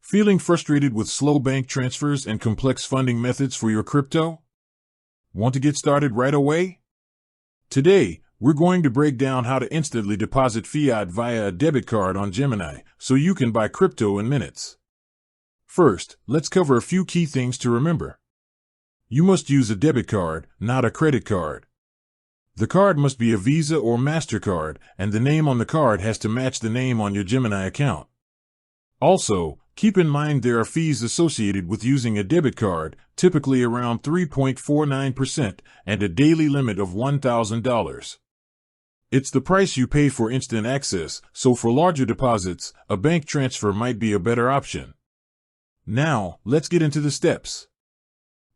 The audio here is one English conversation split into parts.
Feeling frustrated with slow bank transfers and complex funding methods for your crypto? Want to get started right away? Today, we're going to break down how to instantly deposit fiat via a debit card on Gemini so you can buy crypto in minutes. First, let's cover a few key things to remember. You must use a debit card, not a credit card. The card must be a Visa or MasterCard, and the name on the card has to match the name on your Gemini account. Also, keep in mind there are fees associated with using a debit card, typically around 3.49%, and a daily limit of $1,000. It's the price you pay for instant access, so for larger deposits, a bank transfer might be a better option. Now, let's get into the steps.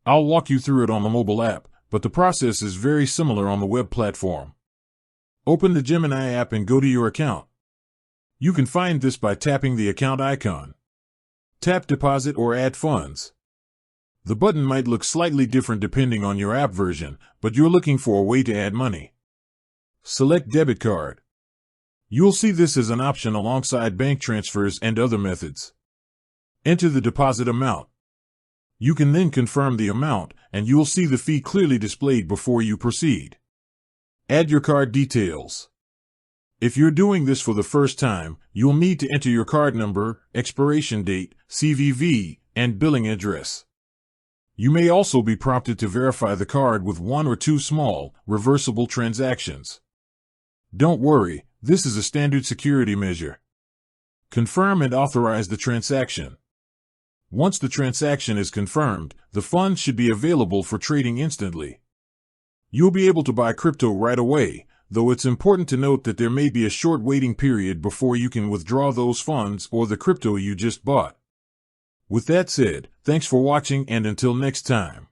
I'll walk you through it on the mobile app, but the process is very similar on the web platform. Open the Gemini app and go to your account. You can find this by tapping the account icon. Tap Deposit or Add Funds. The button might look slightly different depending on your app version, but you're looking for a way to add money. Select Debit Card. You'll see this as an option alongside bank transfers and other methods. Enter the deposit amount. You can then confirm the amount, and you'll see the fee clearly displayed before you proceed. Add your card details. If you're doing this for the first time, you'll need to enter your card number, expiration date, CVV, and billing address. You may also be prompted to verify the card with one or two small, reversible transactions. Don't worry, this is a standard security measure. Confirm and authorize the transaction. Once the transaction is confirmed, the funds should be available for trading instantly. You'll be able to buy crypto right away, though it's important to note that there may be a short waiting period before you can withdraw those funds or the crypto you just bought. With that said, thanks for watching, and until next time.